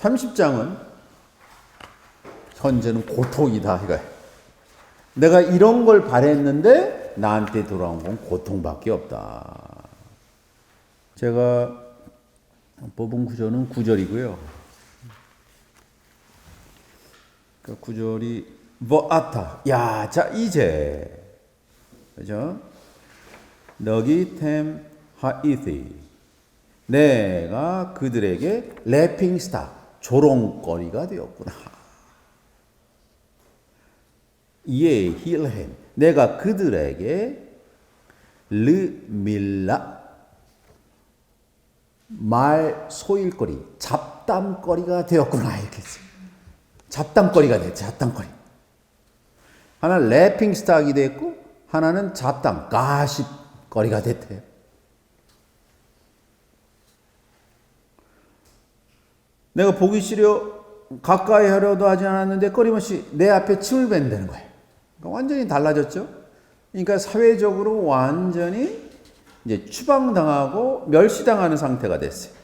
30장은 현재는 고통이다 이거야. 내가 이런 걸 바랬는데 나한테 돌아온 건 고통밖에 없다. 제가 뽑은 구절은 9절이고요. 그 구절이 뭐아타. 야, 자 이제 그죠? 너기 템 하이티. 내가 그들에게 래핑스타 조롱거리가 되었구나. 예 힐헨. 내가 그들에게 르밀라 말 소일거리, 잡담거리가 되었구나 이렇게 했어요. 잡담거리가 됐죠. 잡담거리. 하나는 래핑스탁이 됐고 하나는 잡담, 가십거리가 됐대요. 내가 보기 싫어 가까이 하려도 하지 않았는데 끊임없이 내 앞에 침을 뱉는다는 거예요. 그러니까 완전히 달라졌죠. 그러니까 사회적으로 완전히 이제 추방당하고 멸시당하는 상태가 됐어요.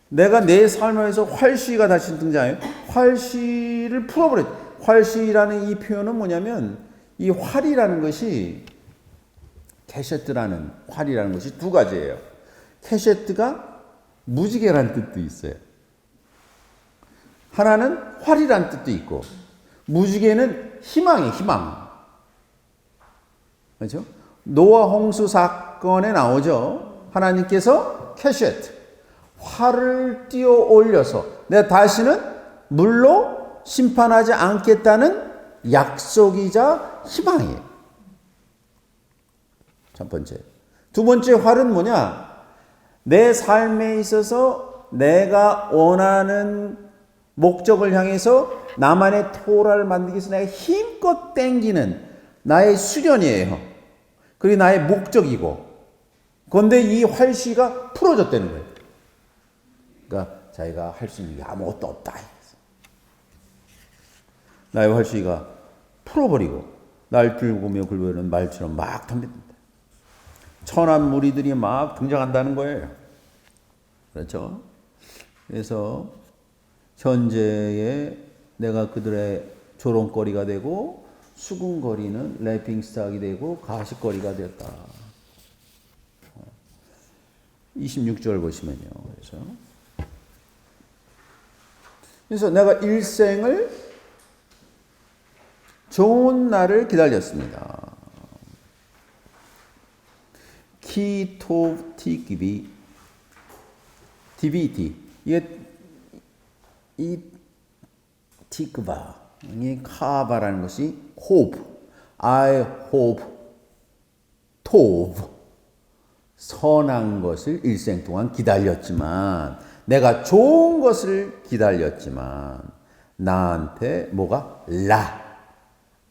내가 내 삶에서 활시가 다시 등장해요. 활시를 풀어버렸죠. 활시라는 이 표현은 뭐냐면 이 활이라는 것이 캐셰트라는 활이라는 것이 두 가지예요. 캐셰트가 무지개라는 뜻도 있어요. 하나는 활이라는 뜻도 있고 무지개는 희망이에요. 희망. 그렇죠? 노아 홍수 사건에 나오죠. 하나님께서 캐셰트 활을 띄어 올려서 내가 다시는 물로 심판하지 않겠다는 약속이자 희망이에요. 첫 번째. 두 번째 활은 뭐냐? 내 삶에 있어서 내가 원하는 목적을 향해서 나만의 토라를 만들기 위해서 내가 힘껏 땡기는 나의 수련이에요. 그게 나의 목적이고. 그런데 이 활시가 풀어졌다는 거예요. 그러니까 자기가 할 수 있는 게 아무것도 없다. 나의 활시가 풀어버리고 날 들고며 굴보이는 말처럼 막 덤빈다. 천한 무리들이 막 등장한다는 거예요. 그렇죠? 그래서 현재의 내가 그들의 조롱거리가 되고 수군거리는 래핑스탁이 되고 가십거리가 되었다. 26절 보시면요. 그래서 내가 일생을 좋은 날을 기다렸습니다. 키토 티기비 디비티 이게 이 티크바 이 카바라는 것이 hope, I hope, tov 선한 것을 일생 동안 기다렸지만 내가 좋은 것을 기다렸지만 나한테 뭐가 라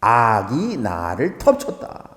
악이 나를 덮쳤다.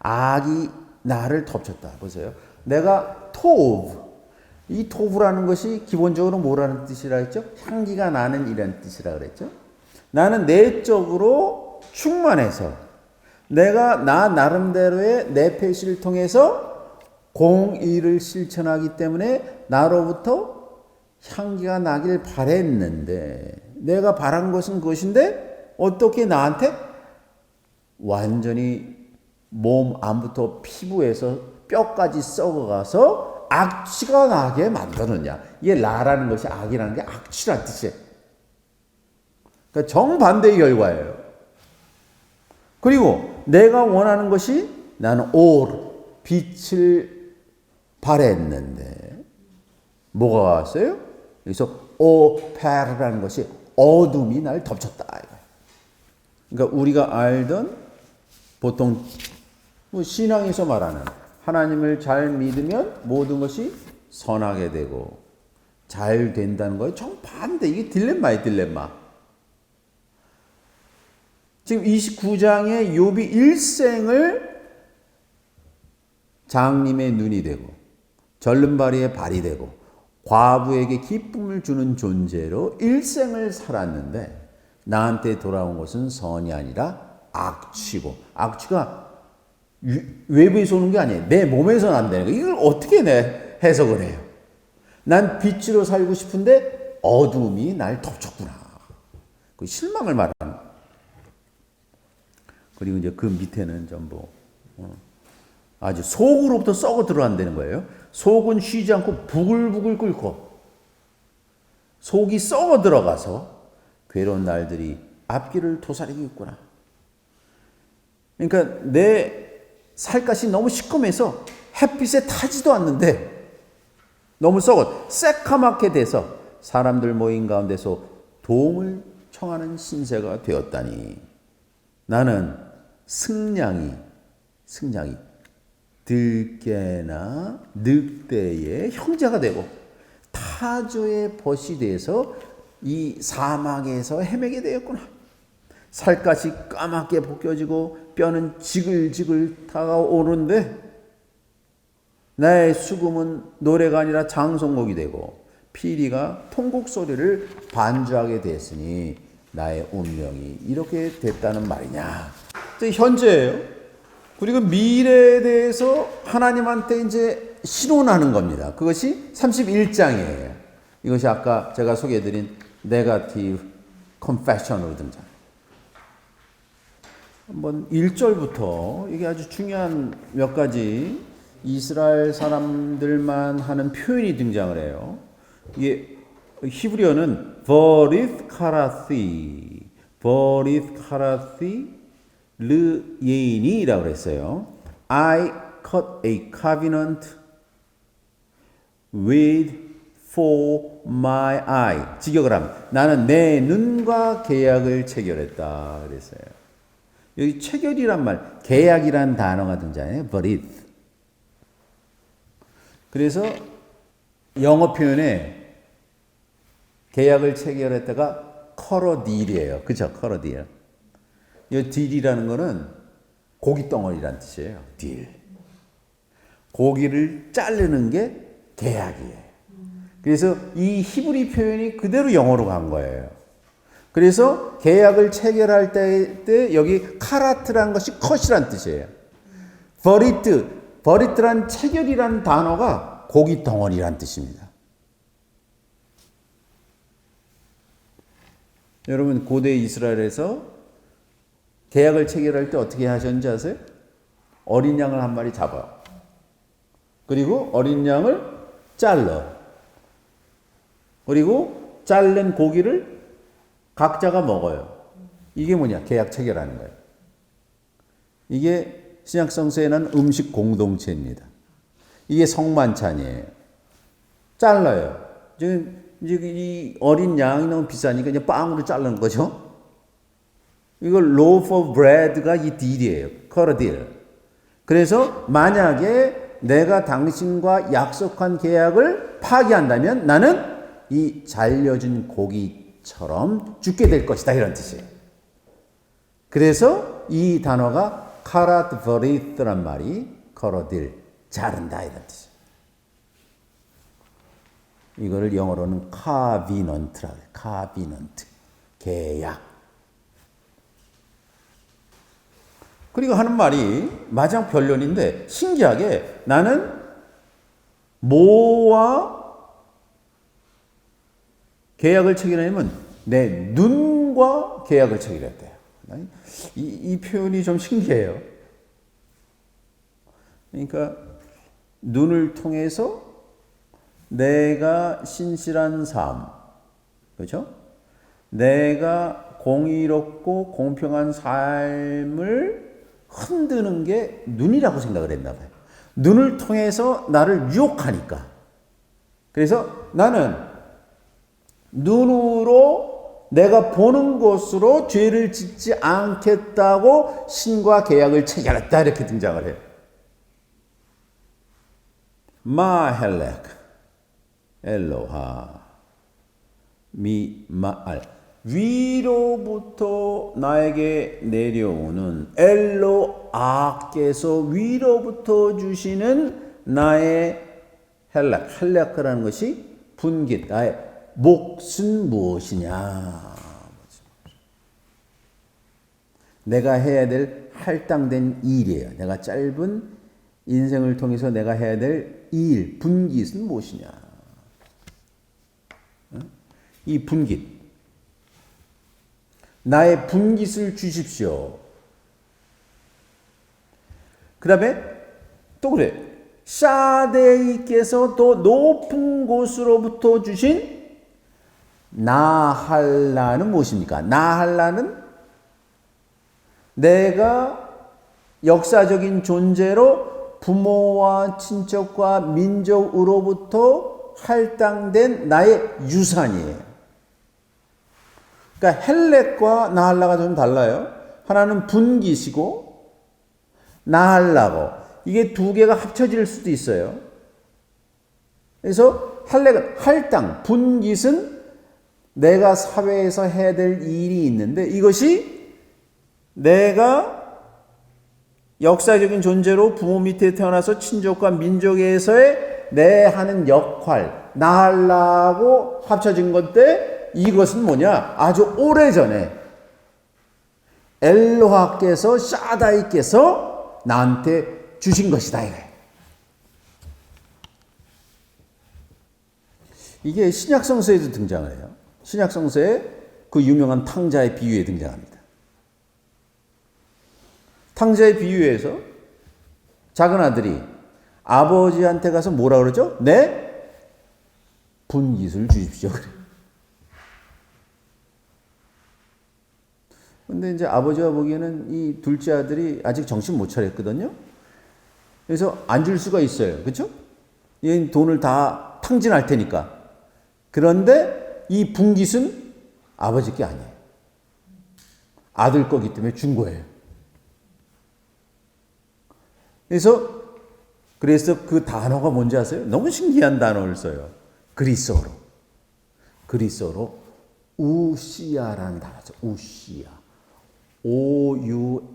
악이 나를 덮쳤다. 보세요. 내가 tov 이 토브라는 것이 기본적으로 뭐라는 뜻이라 했죠? 향기가 나는 이런 뜻이라 그랬죠? 나는 내적으로 충만해서 내가 나 나름대로의 내 패시를 통해서 공의를 실천하기 때문에 나로부터 향기가 나길 바랬는데 내가 바란 것은 그것인데 어떻게 나한테 완전히 몸 안부터 피부에서 뼈까지 썩어가서 악취가 나게 만드느냐. 이게 라라는 것이 악이라는 게 악취란 뜻이에요. 그러니까 정반대의 결과예요. 그리고 내가 원하는 것이 나는 빛을 바랬는데 뭐가 왔어요? 그래서 오페르라는 것이 어둠이 날 덮쳤다. 그러니까 우리가 알던 보통 신앙에서 말하는 하나님을 잘 믿으면 모든 것이 선하게 되고 잘 된다는 거예요. 정반대. 이게 딜레마예요. 딜레마. 지금 29장의 욥이 일생을 장님의 눈이 되고 절름발이의 발이 되고 과부에게 기쁨을 주는 존재로 일생을 살았는데 나한테 돌아온 것은 선이 아니라 악취고 악취가 외부에서 오는 게 아니에요. 내 몸에서 난다는 거예요. 이걸 어떻게 해석을 해요? 난 빛으로 살고 싶은데 어둠이 날 덮쳤구나. 그 실망을 말하는. 그리고 이제 그 밑에는 전부 아주 속으로부터 썩어 들어간다는 거예요. 속은 쉬지 않고 부글부글 끓고 속이 썩어 들어가서 괴로운 날들이 앞길을 도사리고 있구나. 그러니까 내 살갗이 너무 시꺼매서 햇빛에 타지도 않는데 너무 썩어 새카맣게 돼서 사람들 모임 가운데서 도움을 청하는 신세가 되었다니. 나는 승냥이 들깨나 늑대의 형제가 되고 타조의 벗이 돼서 이 사막에서 헤매게 되었구나. 살갗이 까맣게 벗겨지고 뼈는 지글지글 다가오는데 나의 수금은 노래가 아니라 장송곡이 되고 피리가 통곡 소리를 반주하게 됐으니 나의 운명이 이렇게 됐다는 말이냐. 현재예요. 그리고 미래에 대해서 하나님한테 이제 신원하는 겁니다. 그것이 31장이에요. 이것이 아까 제가 소개해드린 네거티브 컨페셔널로 등장. 한번 1절부터 이게 아주 중요한 몇 가지 이스라엘 사람들만 하는 표현이 등장을 해요. 이게 히브리어는 버리스 카라시 르예인이라고 그랬어요. I cut a covenant with for my eye. 직역을 하면 나는 내 눈과 계약을 체결했다 그랬어요. 여기 체결이란 말, 계약이란 단어가 등장해요. 버릿. 그래서 영어 표현에 계약을 체결했다가 커러딜이에요. 그죠? 커러딜. 이 딜이라는 거는 고기 덩어리란 뜻이에요. 딜. 고기를 자르는 게 계약이에요. 그래서 이 히브리 표현이 그대로 영어로 간 거예요. 그래서 계약을 체결할 때 여기 카라트라는 것이 컷이란 뜻이에요. 버리트란 체결이란 단어가 고기 덩어리란 뜻입니다. 여러분 고대 이스라엘에서 계약을 체결할 때 어떻게 하셨는지 아세요? 어린 양을 한 마리 잡아요. 그리고 어린 양을 잘라. 그리고 자른 고기를 각자가 먹어요. 이게 뭐냐? 계약 체결하는 거예요. 이게 신약 성서에는 음식 공동체입니다. 이게 성만찬이에요. 잘라요. 지금 이 어린 양이 너무 비싸니까 이제 빵으로 자르는 거죠. 이걸 loaf of bread가 이 딜이에요. 커러딜. 그래서 만약에 내가 당신과 약속한 계약을 파기한다면 나는 이 잘려진 고기처럼 죽게 될 것이다. 이런 뜻이에요. 그래서 이 단어가 카라트 버리트란 말이 커러딜, 자른다 이런 뜻이에요. 이거를 영어로는 카비넌트라고 해요. 카비넌트, 계약. 그리고 하는 말이 마지막 변론인데 신기하게 나는 뭐와 계약을 체결하냐면 내 눈과 계약을 체결했대요. 이 표현이 좀 신기해요. 그러니까 눈을 통해서 내가 신실한 삶, 그렇죠? 내가 공의롭고 공평한 삶을 흔드는 게 눈이라고 생각을 했나 봐요. 눈을 통해서 나를 유혹하니까. 그래서 나는 눈으로 내가 보는 것으로 죄를 짓지 않겠다고 신과 계약을 체결했다 이렇게 등장을 해요. 마헬렉 엘로하 미마알 위로부터 나에게 내려오는 엘로아께서 위로부터 주시는 나의 헬렉이라는 것이 분깃, 나의 몫은 무엇이냐? 내가 해야 될 할당된 일이에요. 내가 짧은 인생을 통해서 내가 해야 될 일, 분깃은 무엇이냐? 이 분깃. 나의 분깃을 주십시오. 그 다음에 또 그래. 샤데이께서 또 높은 곳으로부터 주신 나할라는 무엇입니까? 나할라는 내가 역사적인 존재로 부모와 친척과 민족으로부터 할당된 나의 유산이에요. 그러니까 헬렉과 나할라가 좀 달라요. 하나는 분깃이고 나할라고. 이게 두 개가 합쳐질 수도 있어요. 그래서 헬렉은 할당, 분깃은 내가 사회에서 해야 될 일이 있는데 이것이 내가 역사적인 존재로 부모 밑에 태어나서 친족과 민족에서의 내 하는 역할, 나할라고 합쳐진 건데 이것은 뭐냐? 아주 오래전에 엘로하께서 샤다이께서 나한테 주신 것이다. 이게 신약성서에도 등장을 해요. 신약성서에 그 유명한 탕자의 비유에 등장합니다. 탕자의 비유에서 작은 아들이 아버지한테 가서 뭐라 그러죠? 내 분깃을 주십시오. 근데 이제 아버지가 보기에는 이 둘째 아들이 아직 정신 못 차렸거든요. 그래서 안 줄 수가 있어요. 그렇죠? 얘 돈을 다 탕진할 테니까. 그런데 이 분깃은 아버지 게 아니에요. 아들 거기 때문에 준 거예요. 그래서 그 단어가 뭔지 아세요? 너무 신기한 단어를 써요. 그리스어로 우시아라는 단어죠. 우시아. O-U-S-I-A.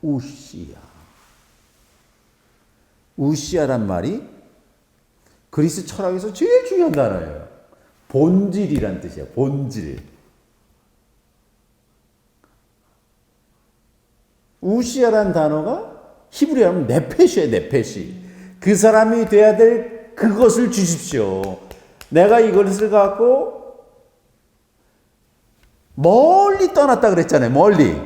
우시아. 우시아란 말이 그리스 철학에서 제일 중요한 단어예요. 본질이란 뜻이에요. 본질. 우시아란 단어가 히브리어 하면 네페시예요. 네페시. 그 사람이 돼야 될 그것을 주십시오. 내가 이것을 갖고 멀리 떠났다 그랬잖아요. 멀리.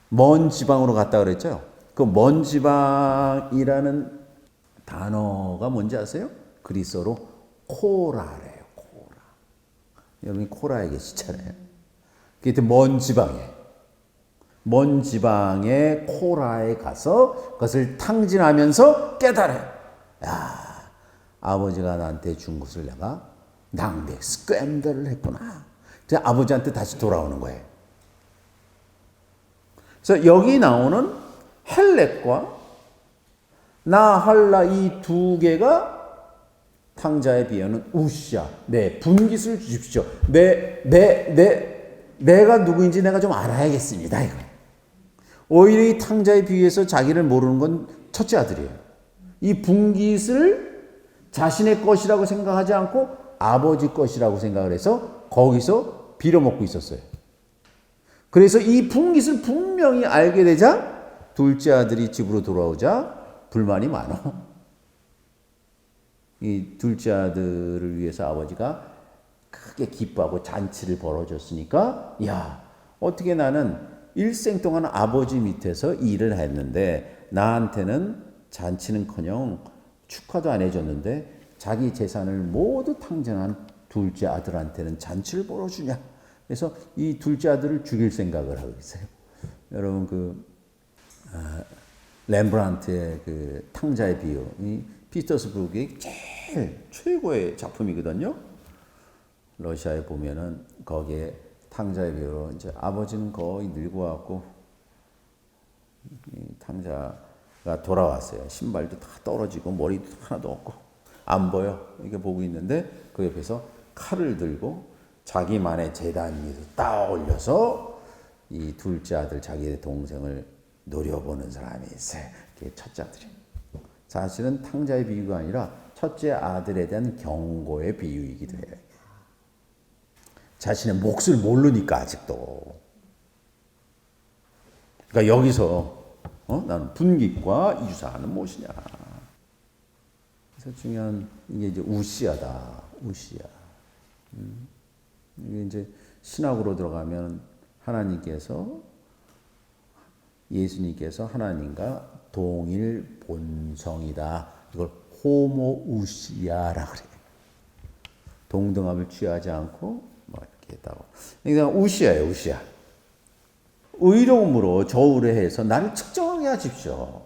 먼 지방으로 갔다 그랬죠. 그 먼 지방이라는 단어가 뭔지 아세요? 그리스어로 코라래요. 코라. 여러분이 코라에 계시잖아요. 그게 먼 지방이에요. 먼 지방의 코라에 가서 그것을 탕진하면서 깨달아요. 야, 아버지가 나한테 준 것을 내가 낭비, 스퀘임들을 했구나. 그래서 아버지한테 다시 돌아오는 거예요. 그래서 여기 나오는 헬렉과 나할라 이 두 개가 탕자에 비하는 우시아, 내 분깃을 주십시오. 내가 누구인지 내가 좀 알아야겠습니다. 이거. 오히려 이 탕자에 비해서 자기를 모르는 건 첫째 아들이에요. 이 분깃을 자신의 것이라고 생각하지 않고 아버지 것이라고 생각을 해서 거기서 빌어먹고 있었어요. 그래서 이 분깃을 분명히 알게 되자 둘째 아들이 집으로 돌아오자 불만이 많아. 이 둘째 아들을 위해서 아버지가 크게 기뻐하고 잔치를 벌어줬으니까 야, 어떻게 나는 일생 동안 아버지 밑에서 일을 했는데 나한테는 잔치는커녕 축하도 안 해줬는데 자기 재산을 모두 탕진한 둘째 아들한테는 잔치를 벌어주냐. 그래서 이 둘째 아들을 죽일 생각을 하고 있어요. 여러분 렘브란트의 그 탕자의 비유, 이 피터스부르크의 제일 최고의 작품이거든요. 러시아에 보면은 거기에 탕자의 비유로 이제 아버지는 거의 늙어갖고 이 탕자가 돌아왔어요. 신발도 다 떨어지고 머리도 하나도 없고 안 보여. 이렇게 보고 있는데 그 옆에서 칼을 들고 자기만의 재단 위에서 딱 올려서 이 둘째 아들 자기의 동생을 노려보는 사람이 있어요. 그게 첫째 아들이에요. 사실은 탕자의 비유가 아니라 첫째 아들에 대한 경고의 비유이기도 해요. 자신의 몫을 모르니까 아직도. 그러니까 여기서 나는 분깃과 유사는 무엇이냐. 그래서 중요한 이게 이제 우시아다. 우시아. 이게 이제 신학으로 들어가면 예수님께서 하나님과 동일 본성이다. 이걸 호모우시아라 그래요. 동등함을 취하지 않고 뭐 이렇게 했다고. 그러니까 우시아예요, 우시아. 의로움으로 저울에 해서 나를 측정하게 하십시오.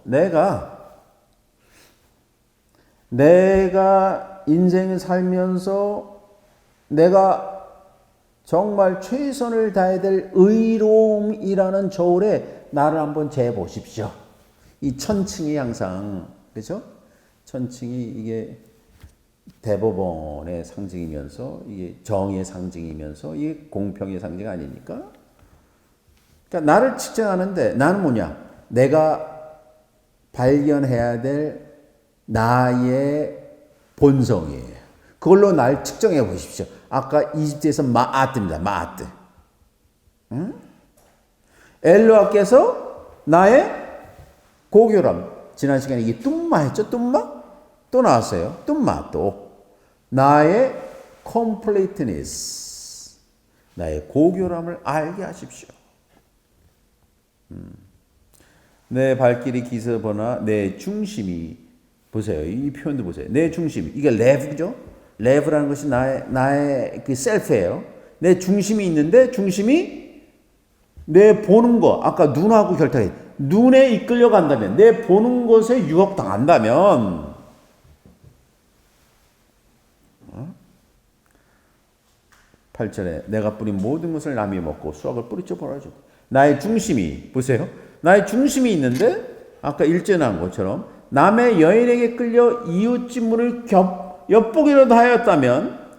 내가 인생을 살면서 내가 정말 최선을 다해야 될 의로움이라는 저울에 나를 한번 재보십시오. 이 천칭이 항상, 그죠? 천칭이 이게 대법원의 상징이면서 이게 정의의 상징이면서 이게 공평의 상징 아닙니까? 그러니까 나를 측정하는데 나는 뭐냐? 내가 발견해야 될 나의 본성이에요. 그걸로 날 측정해 보십시오. 아까 이집트에서 마아트입니다. 마아트. 응? 엘로아께서 나의 고교람. 지난 시간에 이게 뚱마 했죠? 뚱마? 또 나왔어요. 뚱마 또. 나의 completeness. 나의 고교람을 알게 하십시오. 내 발길이 기서보나 내 중심이 보세요. 이 표현도 보세요. 내 중심. 이게 레브죠? 레브라는 것이 나의 그 셀프예요. 내 중심이 있는데 중심이 내 보는 거. 아까 눈하고 결탁해. 눈에 이끌려 간다면 내 보는 것에 유혹당한다면 8절에 내가 뿌린 모든 것을 남이 먹고 수확을 뿌리쳐 버려주고 나의 중심이 보세요. 나의 중심이 있는데 아까 일제 나온 것처럼 남의 여인에게 끌려 이웃집문을 엿보기라도 하였다면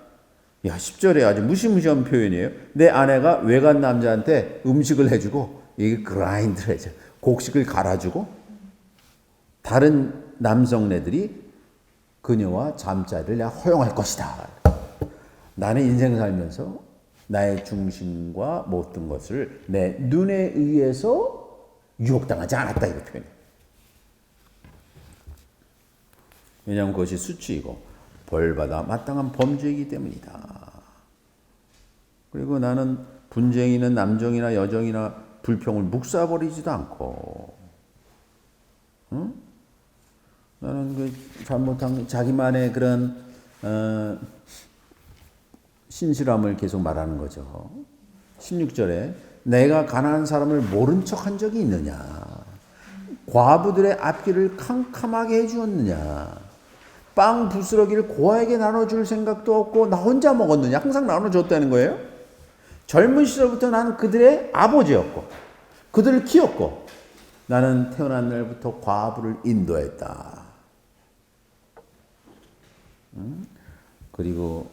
10절에 아주 무시무시한 표현이에요. 내 아내가 외간 남자한테 음식을 해주고 이게 그라인드를 해줘. 곡식을 갈아주고 다른 남성네들이 그녀와 잠자리를 내가 허용할 것이다. 나는 인생 살면서 나의 중심과 모든 것을 내 눈에 의해서 유혹당하지 않았다. 이거 표현해. 왜냐하면 그것이 수치이고 벌받아 마땅한 범죄이기 때문이다. 그리고 나는 분쟁이는 남정이나 여정이나 불평을 묵사버리지도 않고, 응? 나는 그 잘못한 자기만의 그런 신실함을 계속 말하는 거죠. 16절에 내가 가난한 사람을 모른 척한 적이 있느냐? 과부들의 앞길을 캄캄하게 해주었느냐? 빵 부스러기를 고아에게 나눠줄 생각도 없고 나 혼자 먹었느냐? 항상 나눠줬다는 거예요. 젊은 시절부터 나는 그들의 아버지였고 그들을 키웠고 나는 태어난 날부터 과부를 인도했다. 그리고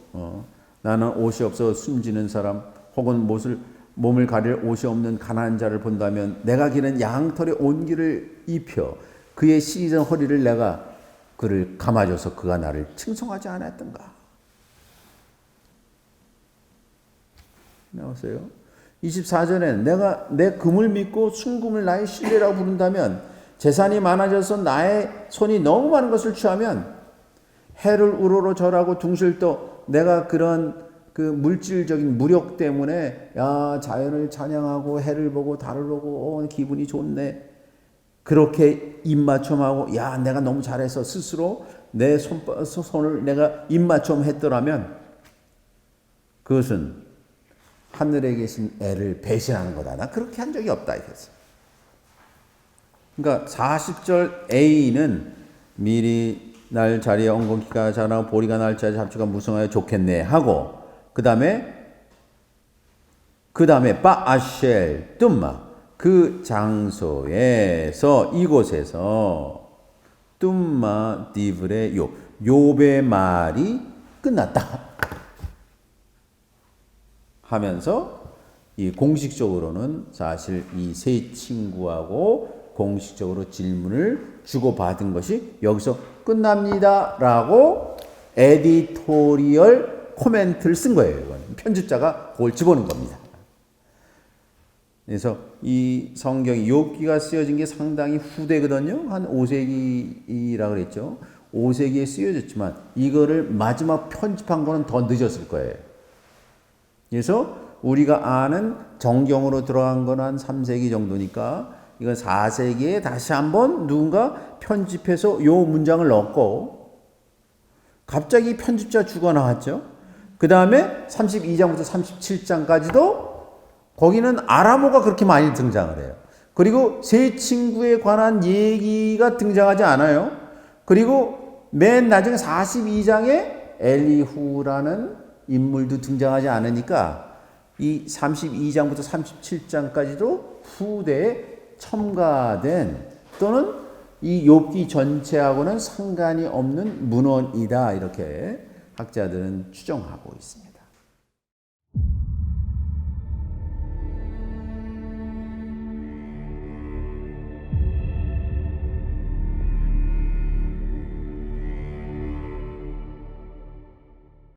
나는 옷이 없어 숨지는 사람 혹은 몸을 가릴 옷이 없는 가난한 자를 본다면 내가 기른 양털의 온기를 입혀 그의 시기전 허리를 내가 그를 감아줘서 그가 나를 칭송하지 않았던가. 나오세요. 24절에는 내가 내 금을 믿고 순금을 나의 신뢰라고 부른다면 재산이 많아져서 나의 손이 너무 많은 것을 취하면 해를 우러러 절하고 둥실떠 내가 그런 그 물질적인 무력 때문에 자연을 찬양하고 해를 보고 달을 보고 기분이 좋네. 그렇게 입맞춤하고 내가 너무 잘해서 스스로 내 손을 내가 입맞춤했더라면 그것은 하늘에 계신 애를 배신하는 거다. 나 그렇게 한 적이 없다. 이랬어요. 그러니까 40절 A는 미리 날 자리에 엉겅퀴가 자라고 보리가 날 자리에 잡초가 무성하여 좋겠네 하고 그 다음에 바아쉘 뜸마 그 장소에서 이곳에서 뜸마 디브레 욥의 말이 끝났다 하면서 이 공식적으로는 사실 이 세 친구하고 공식적으로 질문을 주고받은 것이 여기서 끝납니다 라고 에디토리얼 코멘트를 쓴 거예요. 이건. 편집자가 그걸 집어넣은 겁니다. 그래서 이 성경이 욥기가 쓰여진 게 상당히 후대거든요. 한 5세기라고 그랬죠. 5세기에 쓰여졌지만 이거를 마지막 편집한 거는 더 늦었을 거예요. 그래서 우리가 아는 정경으로 들어간 건 한 3세기 정도니까 이건 4세기에 다시 한번 누군가 편집해서 요 문장을 넣었고 갑자기 편집자 주가 나왔죠. 그 다음에 32장부터 37장까지도 거기는 아람어가 그렇게 많이 등장을 해요. 그리고 세 친구에 관한 얘기가 등장하지 않아요. 그리고 맨 나중에 42장에 엘리후라는 인물도 등장하지 않으니까 이 32장부터 37장까지도 후대에 첨가된 또는 이 욥기 전체하고는 상관이 없는 문헌이다 이렇게 학자들은 추정하고 있습니다.